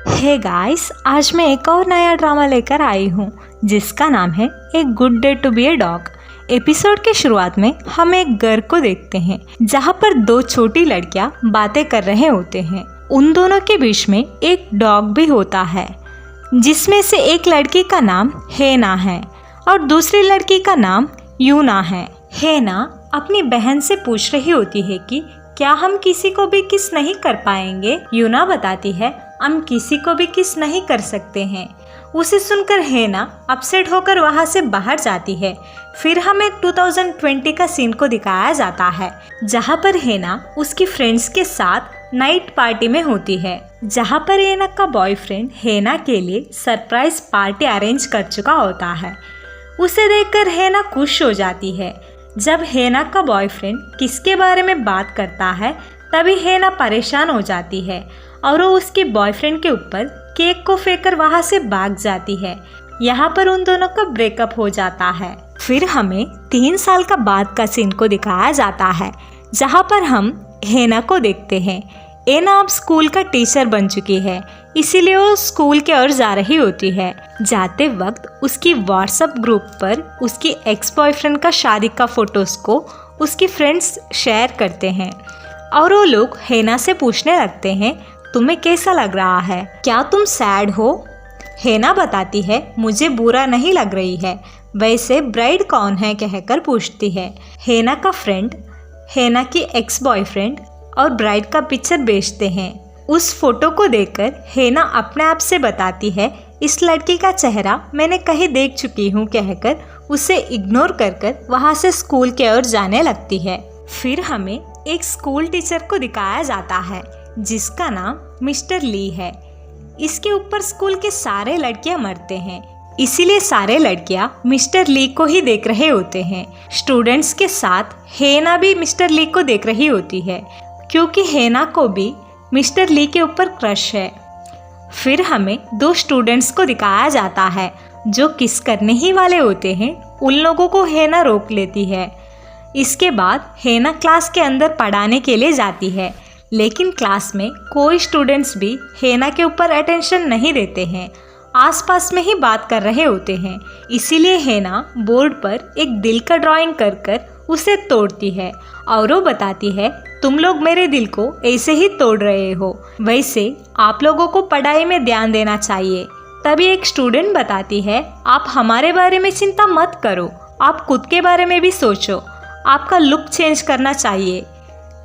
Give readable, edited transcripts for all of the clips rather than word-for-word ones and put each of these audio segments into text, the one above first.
Hey guys, आज मैं एक और नया ड्रामा लेकर आई हूँ जिसका नाम है a good day to be a dog. Episode के शुरुआत में हम एक घर को देखते हैं जहाँ पर दो छोटी लड़कियाँ बातें कर रहे होते हैं। उन दोनों के बीच में एक डॉग भी होता है जिसमें से एक लड़की का नाम हेना है और दूसरी लड़की का नाम यूना है। हेना अपनी बहन से पूछ रही होती है कि क्या हम किसी को भी किस नहीं कर पाएंगे। यूना बताती है हम किसी को भी किस नहीं कर सकते हैं। उसे सुनकर हेना अपसेट होकर वहां से बाहर जाती है। फिर हमें 2020 का सीन को दिखाया जाता है जहां पर हेना उसकी फ्रेंड्स के साथ नाइट पार्टी में होती है, जहां पर हेना का बॉयफ्रेंड हेना के लिए सरप्राइज पार्टी अरेंज कर चुका होता है। उसे देखकर हेना खुश हो जाती है। जब हेना का बॉयफ्रेंड किसके बारे में बात करता है तभी हेना परेशान हो जाती है और वो उसके बॉयफ्रेंड के ऊपर केक को फेंककर वहां से भाग जाती है। यहाँ पर उन दोनों का ब्रेकअप हो जाता है। फिर हमें 3 साल का बाद का सीन को दिखाया जाता है जहाँ पर हम हेना को देखते हैं। हेना अब स्कूल का टीचर बन चुकी है, इसीलिए वो स्कूल की ओर जा रही होती है। जाते वक्त उसकी व्हाट्सएप ग्रुप पर उसकी एक्स बॉयफ्रेंड का शादी का फोटोज को उसकी फ्रेंड्स शेयर करते हैं और वो लोग हेना से पूछने लगते हैं तुम्हें कैसा लग रहा है, क्या तुम सैड हो। हेना बताती है मुझे बुरा नहीं लग रही है, वैसे ब्राइड कौन है कहकर पूछती है। हेना का फ्रेंड हेना की एक्स बॉयफ्रेंड और ब्राइड का पिक्चर भेजते हैं। उस फोटो को देखकर हेना अपने आप से बताती है इस लड़की का चेहरा मैंने कहीं देख चुकी हूँ कहकर उसे इग्नोर कर वहाँ से स्कूल की ओर जाने लगती है। फिर हमें एक स्कूल टीचर को दिखाया जाता है जिसका नाम मिस्टर ली है। इसके ऊपर स्कूल के सारे लड़कियां मरते हैं, इसीलिए सारे लड़कियां मिस्टर ली को ही देख रहे होते हैं। स्टूडेंट्स के साथ हेना भी मिस्टर ली को देख रही होती है क्योंकि हेना को भी मिस्टर ली के ऊपर क्रश है। फिर हमें 2 स्टूडेंट्स को दिखाया जाता है जो किस करने ही वाले होते हैं। उन लोगों को हेना रोक लेती है। इसके बाद हेना क्लास के अंदर पढ़ाने के लिए जाती है, लेकिन क्लास में कोई स्टूडेंट्स भी हेना के ऊपर अटेंशन नहीं देते हैं, आसपास में ही बात कर रहे होते हैं। इसीलिए हेना बोर्ड पर एक दिल का ड्राइंग कर उसे तोड़ती है और वो बताती है तुम लोग मेरे दिल को ऐसे ही तोड़ रहे हो, वैसे आप लोगों को पढ़ाई में ध्यान देना चाहिए। तभी एक स्टूडेंट बताती है आप हमारे बारे में चिंता मत करो, आप खुद के बारे में भी सोचो, आपका लुक चेंज करना चाहिए।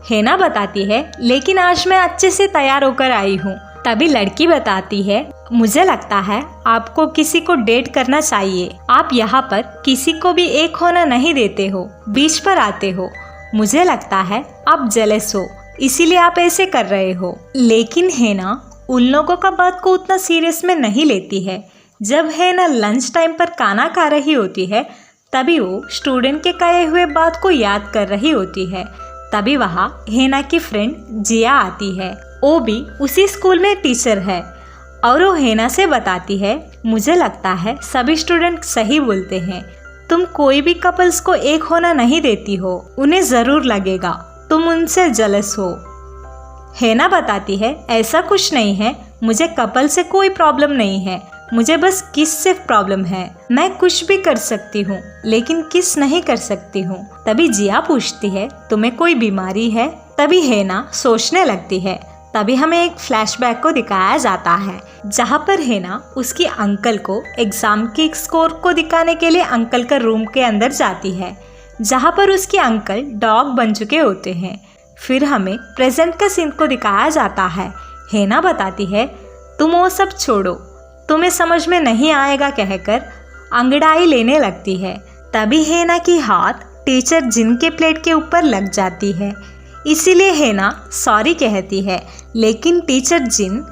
हेना बताती है लेकिन आज मैं अच्छे से तैयार होकर आई हूँ। तभी लड़की बताती है मुझे लगता है आपको किसी को डेट करना चाहिए, आप यहाँ पर किसी को भी एक होना नहीं देते हो, बीच पर आते हो। मुझे लगता है आप जेलस हो, इसीलिए आप ऐसे कर रहे हो। लेकिन हेना उन लोगों का बात को उतना सीरियस में नहीं लेती है। जब हेना लंच टाइम पर खाना खा रही होती है तभी वो स्टूडेंट के कहे हुए बात को याद कर रही होती है। तभी वहाँ हेना की फ्रेंड जिया आती है, वो भी उसी स्कूल में टीचर है और वो हेना से बताती है मुझे लगता है सभी स्टूडेंट सही बोलते हैं, तुम कोई भी कपल्स को एक होना नहीं देती हो, उन्हें जरूर लगेगा तुम उनसे जेलस हो। हेना बताती है ऐसा कुछ नहीं है, मुझे कपल से कोई प्रॉब्लम नहीं है, मुझे बस किस से प्रॉब्लम है। मैं कुछ भी कर सकती हूँ लेकिन किस नहीं कर सकती हूँ। तभी जिया पूछती है तुम्हें कोई बीमारी है। तभी हेना सोचने लगती है। तभी हमें एक फ्लैशबैक को दिखाया जाता है जहाँ पर हेना उसकी अंकल को एग्जाम के स्कोर को दिखाने के लिए अंकल का रूम के अंदर जाती है, जहाँ पर उसके अंकल डॉग बन चुके होते हैं। फिर हमें प्रेजेंट का सीन को दिखाया जाता है। हेना बताती है तुम वो सब छोड़ो, तुम्हें समझ में नहीं आएगा कहकर अंगड़ाई लेने लगती है। तभी हेना की हाथ टीचर जिन के प्लेट के ऊपर लग जाती है, इसीलिए हेना सॉरी कहती है, लेकिन टीचर जिन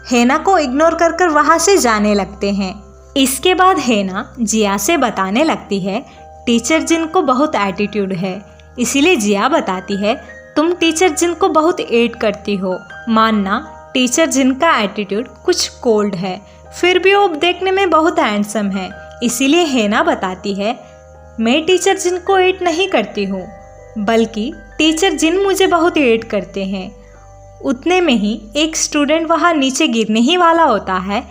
हेना को इग्नोर कर वहाँ से जाने लगते हैं। इसके बाद हेना जिया से बताने लगती है टीचर जिन को बहुत एटीट्यूड है, इसीलिए जिया बताती है तुम टीचर जिन को बहुत एड करती हो, मानना टीचर जिन का एटीट्यूड कुछ कोल्ड है, फिर भी वो देखने में बहुत हैंडसम है। इसीलिए हेना बताती है मैं टीचर जिन को एड नहीं करती हूँ, बल्कि टीचर जिन मुझे बहुत एड करते हैं। उतने में ही एक स्टूडेंट वहाँ नीचे गिरने ही वाला होता है।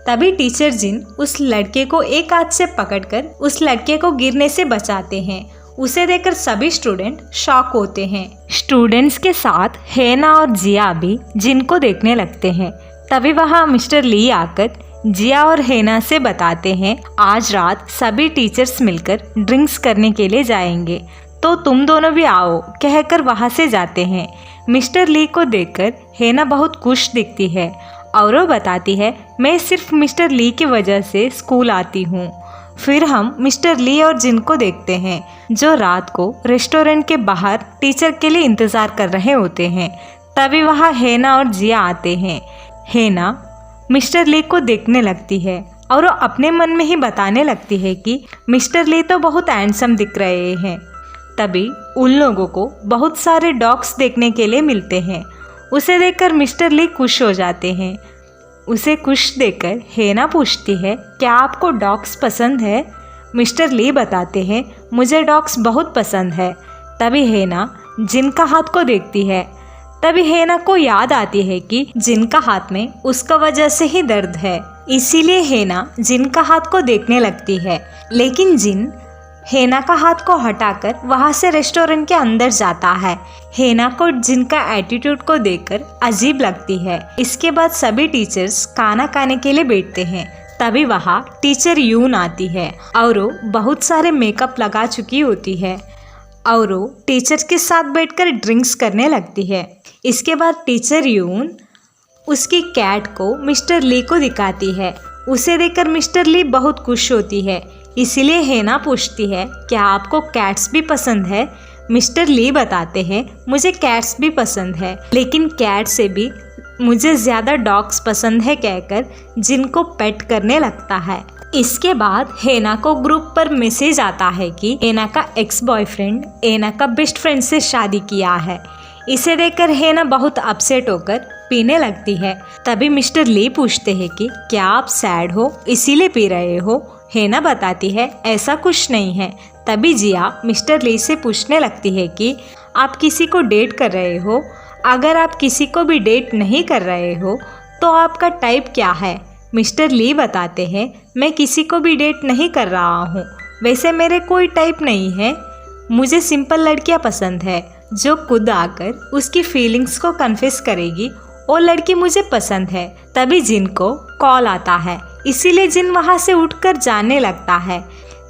तभी टीचर जिन उस लड़के को एक हाथ से पकड़कर उस लड़के को गिरने से बचाते हैं। उसे देखकर सभी स्टूडेंट शॉक होते हैं। स्टूडेंट्स के साथ हेना और जिया भी जिन को देखने लगते हैं। तभी वहाँ मिस्टर ली आकर जिया और हेना से बताते हैं आज रात सभी टीचर्स मिलकर ड्रिंक्स करने के लिए जाएंगे, तो तुम दोनों भी आओ कहकर वहाँ से जाते हैं। मिस्टर ली को देखकर हेना बहुत खुश दिखती है और वो बताती है मैं सिर्फ मिस्टर ली की वजह से स्कूल आती हूँ। फिर हम मिस्टर ली और जिन को देखते हैं जो रात को रेस्टोरेंट के बाहर टीचर के लिए इंतज़ार कर रहे होते हैं। तभी वहाँ हेना और जिया आते हैं। हेना मिस्टर ली को देखने लगती है और वो अपने मन में ही बताने लगती है कि मिस्टर ली तो बहुत हैंडसम दिख रहे हैं। तभी उन लोगों को बहुत सारे डॉग्स देखने के लिए मिलते हैं। उसे देखकर मिस्टर ली खुश हो जाते हैं। उसे खुश देखकर हेना पूछती है क्या आपको डॉग्स पसंद है? मिस्टर ली बताते हैं मुझे डॉग्स बहुत पसंद है। तभी हेना जिनका हाथ को देखती है। तभी हेना को याद आती है कि जिनका हाथ में उसका वजह से ही दर्द है, इसीलिए हेना जिनका हाथ को देखने लगती है। लेकिन जिन हेना का हाथ को हटाकर वहाँ से रेस्टोरेंट के अंदर जाता है। हेना को जिनका एटीट्यूड को देखकर अजीब लगती है। इसके बाद सभी टीचर्स खाना खाने के लिए बैठते हैं। तभी वहाँ टीचर यून आती है और वो बहुत सारे मेकअप लगा चुकी होती है और वो टीचर के साथ बैठकर ड्रिंक्स करने लगती है। इसके बाद टीचर यून उसकी कैट को मिस्टर ली को दिखाती है। उसे देखकर मिस्टर ली बहुत खुश होती है। इसीलिए हेना पूछती है क्या आपको कैट्स भी पसंद है? मिस्टर ली बताते हैं मुझे कैट्स भी पसंद है, लेकिन कैट से भी मुझे ज़्यादा डॉग्स पसंद है कहकर जिनको पेट करने लगता है। इसके बाद हेना को ग्रुप पर मैसेज आता है कि हेना का एक्स बॉयफ्रेंड हेना का बेस्ट फ्रेंड से शादी किया है। इसे देखकर हेना बहुत अपसेट होकर पीने लगती है। तभी मिस्टर ली पूछते हैं कि क्या आप सैड हो इसीलिए पी रहे हो? हेना बताती है ऐसा कुछ नहीं है। तभी जिया मिस्टर ली से पूछने लगती है कि आप किसी को डेट कर रहे हो? अगर आप किसी को भी डेट नहीं कर रहे हो तो आपका टाइप क्या है? मिस्टर ली बताते हैं मैं किसी को भी डेट नहीं कर रहा हूँ, वैसे मेरे कोई टाइप नहीं है। मुझे सिंपल लड़कियाँ पसंद है जो खुद आकर उसकी फीलिंग्स को कन्फेस करेगी, वो लड़की मुझे पसंद है। तभी जिन को कॉल आता है, इसीलिए जिन वहाँ से उठकर जाने लगता है।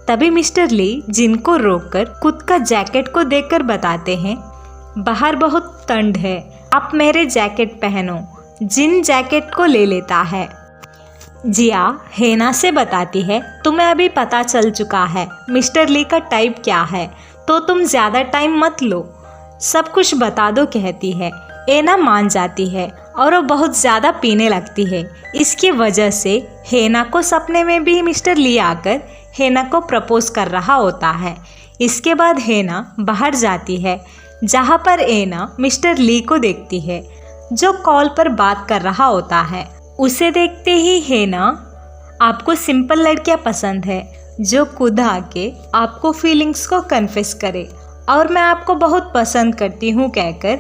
तभी मिस्टर ली जिन को रोककर खुद का जैकेट को देखकर बताते हैं बाहर बहुत ठंड है, आप मेरे जैकेट पहनो। जिन जैकेट को ले लेता है। जिया हेना से बताती है तुम्हें अभी पता चल चुका है मिस्टर ली का टाइप क्या है, तो तुम ज़्यादा टाइम मत लो, सब कुछ बता दो कहती है। हेना मान जाती है और वो बहुत ज़्यादा पीने लगती है। इसकी वजह से हेना को सपने में भी मिस्टर ली आकर हेना को प्रपोज कर रहा होता है। इसके बाद हेना बाहर जाती है जहाँ पर हेना मिस्टर ली को देखती है जो कॉल पर बात कर रहा होता है। उसे देखते ही हेना आपको सिंपल लड़कियाँ पसंद है जो खुद आके आपको फीलिंग्स को कन्फेस करे और मैं आपको बहुत पसंद करती हूँ कहकर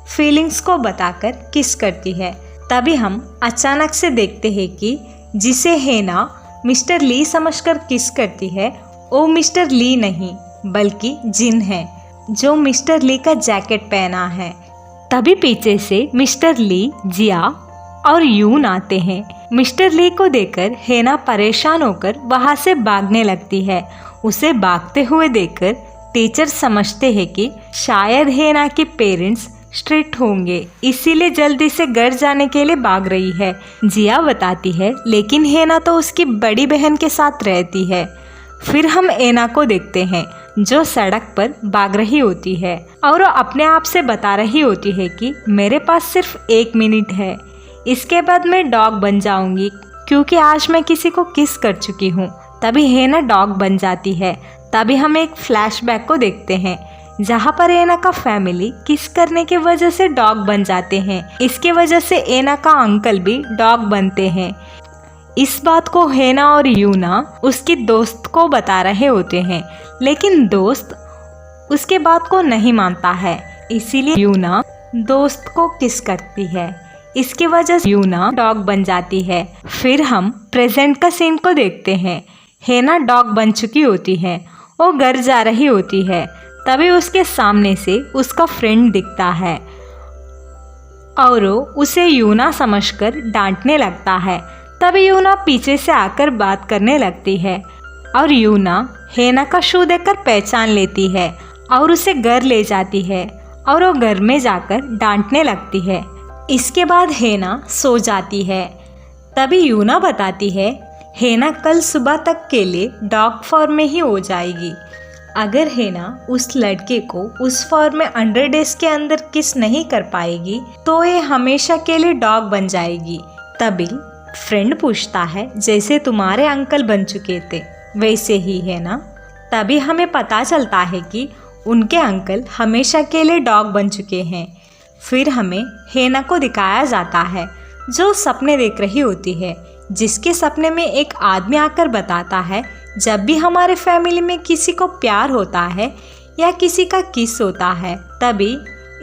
फीलिंग्स को बताकर किस करती है। तभी हम अचानक से देखते हैं कि जिसे हेना मिस्टर ली समझकर किस करती है वो मिस्टर ली नहीं बल्कि जिन है जो मिस्टर ली का जैकेट पहना है। तभी पीछे से मिस्टर ली, जिया और यून आते हैं। मिस्टर ली को देखकर हेना परेशान होकर वहाँ से भागने लगती है। उसे भागते हुए देखकर टीचर समझते हैं कि शायद हेना के पेरेंट्स स्ट्रिक्ट होंगे, इसीलिए जल्दी से घर जाने के लिए भाग रही है। जिया बताती है लेकिन हेना तो उसकी बड़ी बहन के साथ रहती है। फिर हम हेना को देखते हैं जो सड़क पर भाग रही होती है और वो अपने आप से बता रही होती है कि मेरे पास सिर्फ 1 मिनट है, इसके बाद मैं डॉग बन जाऊंगी क्योंकि आज मैं किसी को किस कर चुकी हूँ। तभी हेना डॉग बन जाती है। तभी हम एक फ्लैशबैक को देखते हैं जहाँ पर हेना का फैमिली किस करने की वजह से डॉग बन जाते हैं। इसके वजह से हेना का अंकल भी डॉग बनते हैं। इस बात को हेना और यूना उसकी दोस्त को बता रहे होते हैं, लेकिन दोस्त उसके बात को नहीं मानता है। इसीलिए यूना दोस्त को किस करती है। इसकी वजह से यूना डॉग बन जाती है। फिर हम प्रेजेंट का सीन को देखते हैं। हेना डॉग बन चुकी होती है। वो घर जा रही होती है। तभी उसके सामने से उसका फ्रेंड दिखता है और वो उसे यूना समझकर डांटने लगता है। तभी यूना पीछे से आकर बात करने लगती है और यूना हेना का शू देखकर पहचान लेती है और उसे घर ले जाती है और वो घर में जाकर डांटने लगती है। इसके बाद हेना सो जाती है। तभी यूना बताती है हेना कल सुबह तक के लिए डॉग फॉर्म में ही हो जाएगी। अगर हेना उस लड़के को उस फॉर्म में 100 डेज के अंदर किस नहीं कर पाएगी तो ये हमेशा के लिए डॉग बन जाएगी। तभी फ्रेंड पूछता है जैसे तुम्हारे अंकल बन चुके थे वैसे ही है ना। तभी हमें पता चलता है कि उनके अंकल हमेशा के लिए डॉग बन चुके हैं। फिर हमें हेना को दिखाया जाता है जो सपने देख रही होती है, जिसके सपने में एक आदमी आकर बताता है जब भी हमारे फैमिली में किसी को प्यार होता है या किसी का किस होता है तभी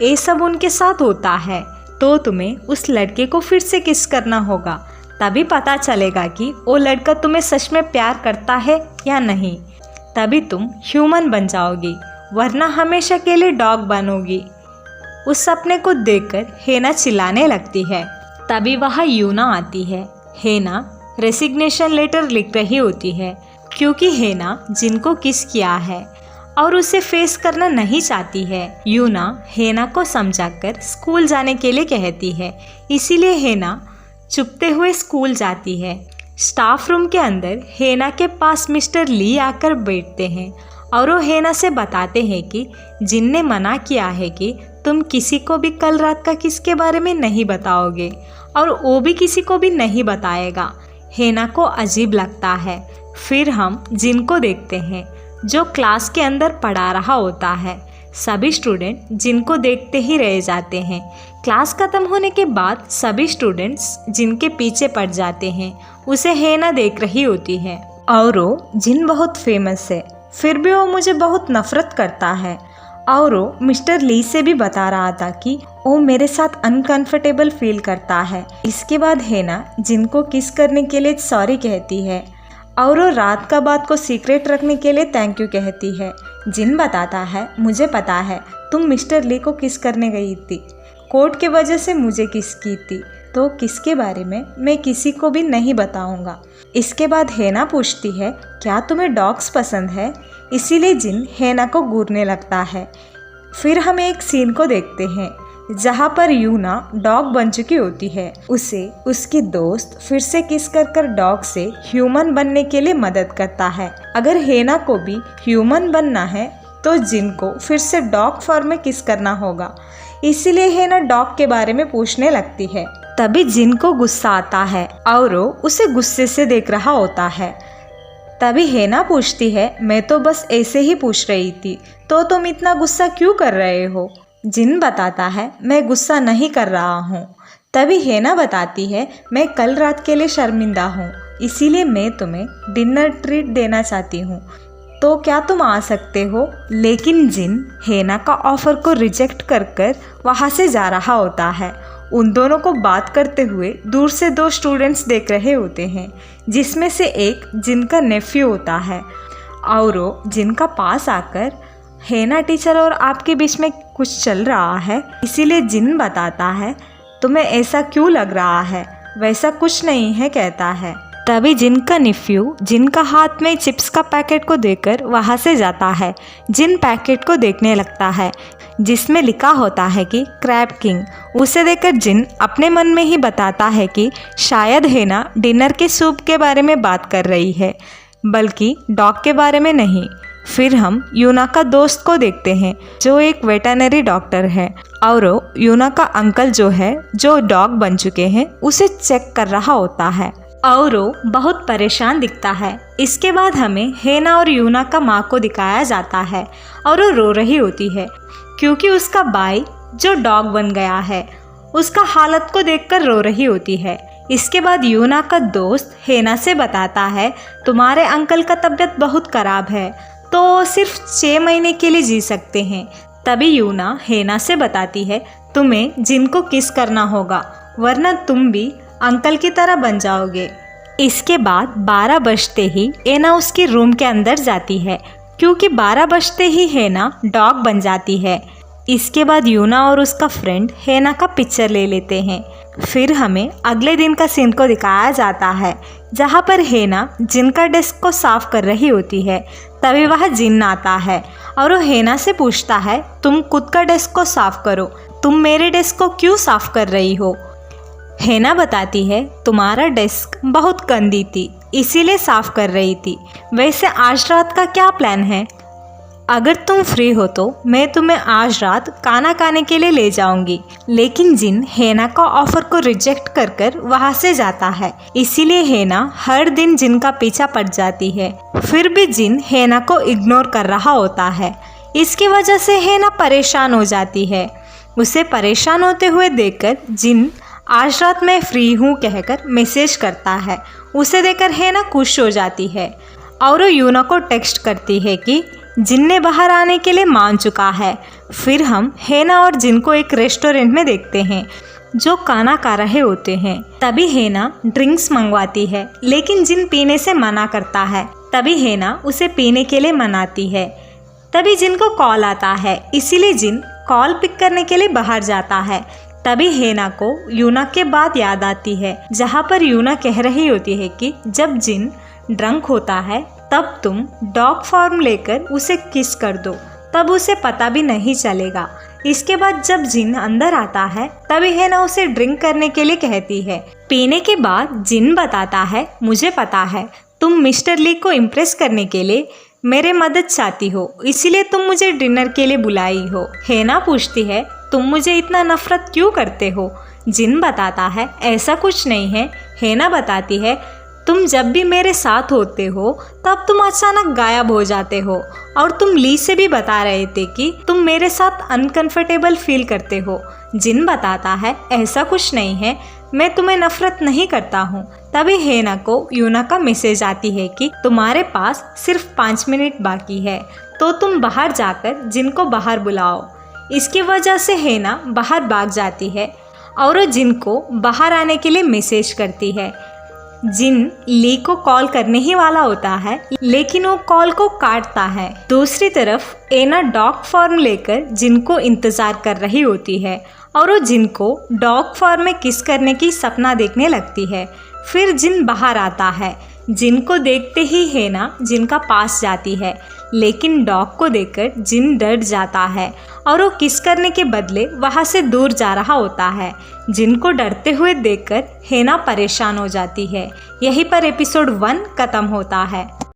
ये सब उनके साथ होता है, तो तुम्हें उस लड़के को फिर से किस करना होगा। तभी पता चलेगा कि वो लड़का तुम्हें सच में प्यार करता है या नहीं। तभी तुम ह्यूमन बन जाओगी, वरना हमेशा के लिए डॉग बनोगी। उस सपने को देखकर हेना चिल्लाने लगती है। तभी वहाँ यूना आती है। हेना रेसिग्नेशन लेटर लिख रही होती है क्योंकि हेना जिनको किस किया है और उसे फेस करना नहीं चाहती है। यूना हेना को समझाकर स्कूल जाने के लिए कहती है, इसीलिए हेना चुपते हुए स्कूल जाती है। स्टाफ रूम के अंदर हेना के पास मिस्टर ली आकर बैठते हैं और वो हेना से बताते हैं कि जिनने मना किया है कि तुम किसी को भी कल रात का किसके बारे में नहीं बताओगे और वो भी किसी को भी नहीं बताएगा। हेना को अजीब लगता है। फिर हम जिनको देखते हैं जो क्लास के अंदर पढ़ा रहा होता है। सभी स्टूडेंट जिनको देखते ही रह जाते हैं। क्लास खत्म होने के बाद सभी स्टूडेंट्स जिनके पीछे पड़ जाते हैं उसे हेना देख रही होती है और वो जिन बहुत फेमस है, फिर भी वो मुझे बहुत नफरत करता है। और वो मिस्टर ली से भी बता रहा था कि वो मेरे साथ अनकंफर्टेबल फील करता है। इसके बाद हेना जिनको किस करने के लिए सॉरी कहती है और वो रात का बात को सीक्रेट रखने के लिए थैंक यू कहती है। जिन बताता है, मुझे पता है तुम मिस्टर ली को किस करने गई थी, कोर्ट के वजह से मुझे किस की थी, तो किसके बारे में मैं किसी को भी नहीं बताऊंगा। इसके बाद हेना पूछती है क्या तुम्हें डॉग्स पसंद है। इसीलिए जिन हेना को घूरने लगता है। फिर हम एक सीन को देखते हैं जहाँ पर यूना डॉग बन चुकी होती है। उसे उसकी दोस्त फिर से किस कर डॉग से ह्यूमन बनने के लिए मदद करता है। अगर हेना को भी ह्यूमन बनना है तो जिन को फिर से डॉग फॉर्म में किस करना होगा। इसीलिए हेना डॉग के बारे में पूछने लगती है। तभी जिन को गुस्सा आता है और वो उसे गुस्से से देख रहा होता है। तभी हेना पूछती है मैं तो बस ऐसे ही पूछ रही थी, तो तुम इतना गुस्सा क्यों कर रहे हो। जिन बताता है मैं गुस्सा नहीं कर रहा हूँ। तभी हेना बताती है मैं कल रात के लिए शर्मिंदा हूँ, इसीलिए मैं तुम्हें डिनर ट्रीट देना चाहती हूँ, तो क्या तुम आ सकते हो। लेकिन जिन हेना का ऑफर को रिजेक्ट कर वहाँ से जा रहा होता है। उन दोनों को बात करते हुए दूर से 2 स्टूडेंट्स देख रहे होते हैं, जिसमें से एक जिनका नेफ्यू होता है और वो जिनका पास आकर हेना टीचर और आपके बीच में कुछ चल रहा है, इसीलिए जिन बताता है तुम्हें ऐसा क्यों लग रहा है, वैसा कुछ नहीं है कहता है। तभी जिनका नेफ्यू जिनका हाथ में चिप्स का पैकेट को देकर वहाँ से जाता है। जिन पैकेट को देखने लगता है जिसमें लिखा होता है कि क्रैब किंग। उसे देखकर जिन अपने मन में ही बताता है कि शायद हेना डिनर के सूप के बारे में बात कर रही है, बल्कि डॉग के बारे में नहीं। फिर हम यूना का दोस्त को देखते हैं जो एक वेटरनरी डॉक्टर है और यूना का अंकल जो है जो डॉग बन चुके हैं उसे चेक कर रहा होता है और वो बहुत परेशान दिखता है। इसके बाद हमें हेना और यूना का माँ को दिखाया जाता है और वो रो रही होती है क्योंकि उसका भाई जो डॉग बन गया है उसका हालत को देखकर रो रही होती है। इसके बाद यूना का दोस्त हेना से बताता है तुम्हारे अंकल का तबीयत बहुत ख़राब है, तो सिर्फ 6 महीने के लिए जी सकते हैं। तभी यूना हेना से बताती है तुम्हें जिन को किस करना होगा, वरना तुम भी अंकल की तरह बन जाओगे। इसके बाद 12 बजते ही एना उसके रूम के अंदर जाती है, क्योंकि 12 बजते ही हेना डॉग बन जाती है। इसके बाद यूना और उसका फ्रेंड हेना का पिक्चर ले लेते हैं। फिर हमें अगले दिन का सीन को दिखाया जाता है, जहाँ पर हेना जिन का डेस्क को साफ कर रही होती है। तभी वह जिन आता है और वो हेना से पूछता है, तुम खुद का डेस्क को साफ करो, तुम मेरे डेस्क को क्यों साफ कर रही हो। हेना बताती है, तुम्हारा डेस्क बहुत गंदी थी, इसीलिए साफ कर रही थी। वैसे आज रात का क्या प्लान है? अगर तुम फ्री हो तो मैं तुम्हें आज रात खाना खाने के लिए ले जाऊंगी। लेकिन जिन हेना का ऑफर को रिजेक्ट कर कर वहाँ से जाता है, इसीलिए हेना हर दिन जिन का पीछा पड़ जाती है। फिर भी जिन हेना को इग्नोर कर रहा होता है। इसकी वजह से हेना परेशान हो जाती है। उसे परेशान होते हुए देखकर जिन आज रात मैं फ्री हूँ कहकर मैसेज करता है। उसे देखकर हेना खुश हो जाती है और वो यूना को टेक्स्ट करती है कि जिन ने बाहर आने के लिए मान चुका है। फिर हम हेना और जिन को एक रेस्टोरेंट में देखते हैं, जो खाना खा रहे होते हैं। तभी हेना ड्रिंक्स मंगवाती है, लेकिन जिन पीने से मना करता है। तभी हेना उसे पीने के लिए मनाती है। तभी जिन को कॉल आता है, इसीलिए जिन कॉल पिक करने के लिए बाहर जाता है। तभी हेना को यूना के बात याद आती है, जहाँ पर यूना कह रही होती है कि जब जिन ड्रंक होता है तब तुम डॉग फॉर्म लेकर उसे किस कर दो, तब उसे पता भी नहीं चलेगा। इसके बाद जब जिन अंदर आता है, तभी हेना उसे ड्रिंक करने के लिए कहती है। पीने के बाद जिन बताता है, मुझे पता है तुम मिस्टर ली को इम्प्रेस करने के लिए मेरे मदद चाहती हो, इसीलिए तुम मुझे डिनर के लिए बुलाई हो। हेना पूछती है, तुम मुझे इतना नफरत क्यों करते हो? जिन बताता है, ऐसा कुछ नहीं है। हेना बताती है, तुम जब भी मेरे साथ होते हो तब तुम अचानक गायब हो जाते हो, और तुम ली से भी बता रहे थे कि तुम मेरे साथ अनकंफर्टेबल फील करते हो। जिन बताता है, ऐसा कुछ नहीं है, मैं तुम्हें नफरत नहीं करता हूँ। तभी हेना को यूना का मैसेज आती है कि तुम्हारे पास सिर्फ 5 मिनट बाकी है, तो तुम बाहर जाकर जिन को बाहर बुलाओ। इसकी वजह से हेना बाहर भाग जाती है और वो जिन को बाहर आने के लिए मैसेज करती है। जिन ली को कॉल करने ही वाला होता है, लेकिन वो कॉल को काटता है। दूसरी तरफ एना डॉग फॉर्म लेकर जिन को इंतजार कर रही होती है और वो जिन को डॉग फॉर्म में किस करने की सपना देखने लगती है। फिर जिन बाहर आता है। जिन को देखते ही हेना जिन का पास जाती है, लेकिन डॉग को देखकर जिन डर जाता है और वो किस करने के बदले वहाँ से दूर जा रहा होता है। जिन को डरते हुए देखकर हेना परेशान हो जाती है। यहीं पर एपिसोड 1 खत्म होता है।